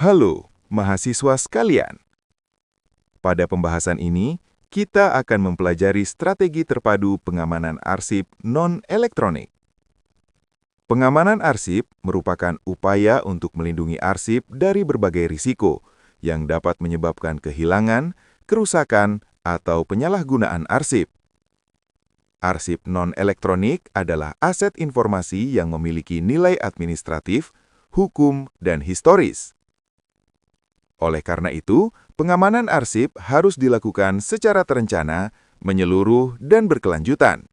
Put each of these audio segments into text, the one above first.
Halo, mahasiswa sekalian. Pada pembahasan ini, kita akan mempelajari strategi terpadu pengamanan arsip non-elektronik. Pengamanan arsip merupakan upaya untuk melindungi arsip dari berbagai risiko yang dapat menyebabkan kehilangan, kerusakan, atau penyalahgunaan arsip. Arsip non-elektronik adalah aset informasi yang memiliki nilai administratif, hukum, dan historis. Oleh karena itu, pengamanan arsip harus dilakukan secara terencana, menyeluruh, dan berkelanjutan.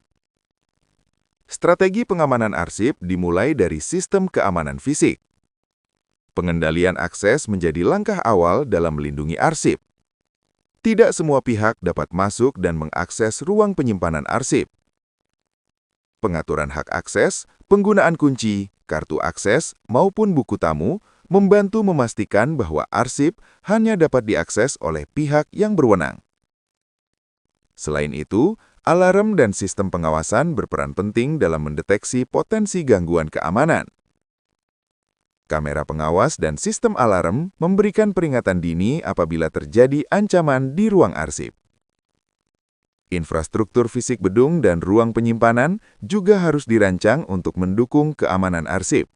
Strategi pengamanan arsip dimulai dari sistem keamanan fisik. Pengendalian akses menjadi langkah awal dalam melindungi arsip. Tidak semua pihak dapat masuk dan mengakses ruang penyimpanan arsip. Pengaturan hak akses, penggunaan kunci, kartu akses, maupun buku tamu membantu memastikan bahwa arsip hanya dapat diakses oleh pihak yang berwenang. Selain itu, alarm dan sistem pengawasan berperan penting dalam mendeteksi potensi gangguan keamanan. Kamera pengawas dan sistem alarm memberikan peringatan dini apabila terjadi ancaman di ruang arsip. Infrastruktur fisik gedung dan ruang penyimpanan juga harus dirancang untuk mendukung keamanan arsip.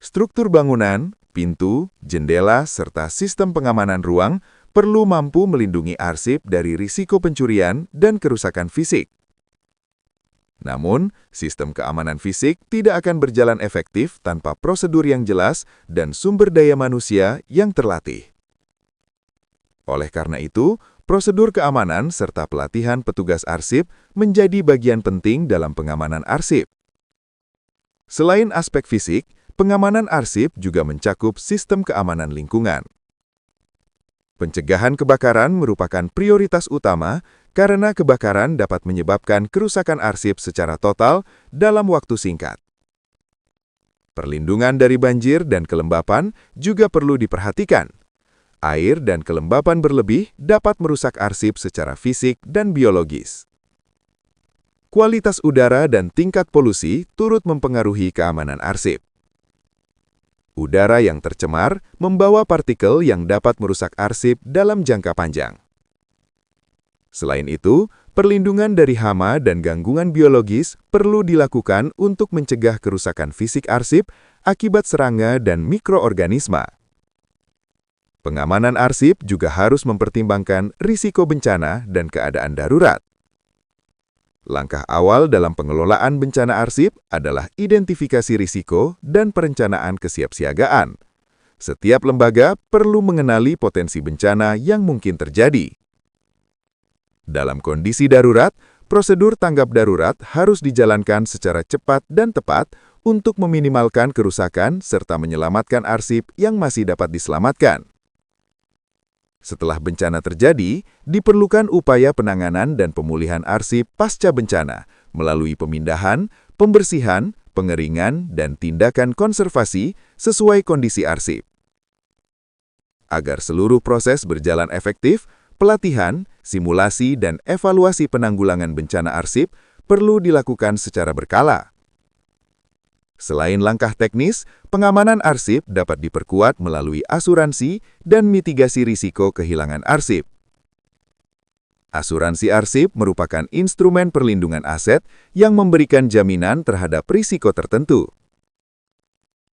Struktur bangunan, pintu, jendela, serta sistem pengamanan ruang perlu mampu melindungi arsip dari risiko pencurian dan kerusakan fisik. Namun, sistem keamanan fisik tidak akan berjalan efektif tanpa prosedur yang jelas dan sumber daya manusia yang terlatih. Oleh karena itu, prosedur keamanan serta pelatihan petugas arsip menjadi bagian penting dalam pengamanan arsip. Selain aspek fisik, pengamanan arsip juga mencakup sistem keamanan lingkungan. Pencegahan kebakaran merupakan prioritas utama karena kebakaran dapat menyebabkan kerusakan arsip secara total dalam waktu singkat. Perlindungan dari banjir dan kelembapan juga perlu diperhatikan. Air dan kelembapan berlebih dapat merusak arsip secara fisik dan biologis. Kualitas udara dan tingkat polusi turut mempengaruhi keamanan arsip. Udara yang tercemar membawa partikel yang dapat merusak arsip dalam jangka panjang. Selain itu, perlindungan dari hama dan gangguan biologis perlu dilakukan untuk mencegah kerusakan fisik arsip akibat serangga dan mikroorganisme. Pengamanan arsip juga harus mempertimbangkan risiko bencana dan keadaan darurat. Langkah awal dalam pengelolaan bencana arsip adalah identifikasi risiko dan perencanaan kesiapsiagaan. Setiap lembaga perlu mengenali potensi bencana yang mungkin terjadi. Dalam kondisi darurat, prosedur tanggap darurat harus dijalankan secara cepat dan tepat untuk meminimalkan kerusakan serta menyelamatkan arsip yang masih dapat diselamatkan. Setelah bencana terjadi, diperlukan upaya penanganan dan pemulihan arsip pasca bencana melalui pemindahan, pembersihan, pengeringan, dan tindakan konservasi sesuai kondisi arsip. Agar seluruh proses berjalan efektif, pelatihan, simulasi, dan evaluasi penanggulangan bencana arsip perlu dilakukan secara berkala. Selain langkah teknis, pengamanan arsip dapat diperkuat melalui asuransi dan mitigasi risiko kehilangan arsip. Asuransi arsip merupakan instrumen perlindungan aset yang memberikan jaminan terhadap risiko tertentu.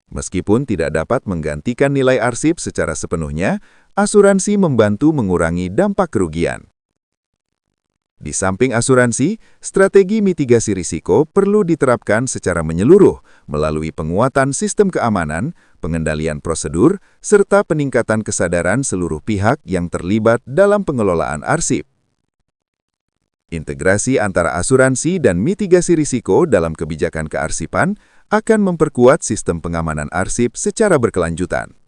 Meskipun tidak dapat menggantikan nilai arsip secara sepenuhnya, asuransi membantu mengurangi dampak kerugian. Di samping asuransi, strategi mitigasi risiko perlu diterapkan secara menyeluruh melalui penguatan sistem keamanan, pengendalian prosedur, serta peningkatan kesadaran seluruh pihak yang terlibat dalam pengelolaan arsip. Integrasi antara asuransi dan mitigasi risiko dalam kebijakan kearsipan akan memperkuat sistem pengamanan arsip secara berkelanjutan.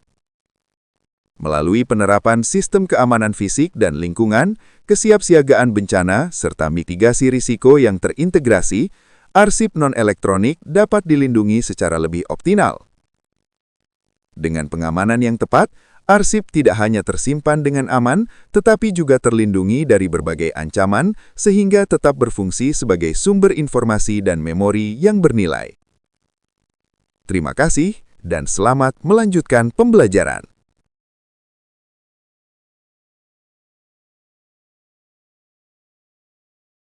Melalui penerapan sistem keamanan fisik dan lingkungan, kesiapsiagaan bencana, serta mitigasi risiko yang terintegrasi, arsip non-elektronik dapat dilindungi secara lebih optimal. Dengan pengamanan yang tepat, arsip tidak hanya tersimpan dengan aman, tetapi juga terlindungi dari berbagai ancaman sehingga tetap berfungsi sebagai sumber informasi dan memori yang bernilai. Terima kasih. dan selamat melanjutkan pembelajaran.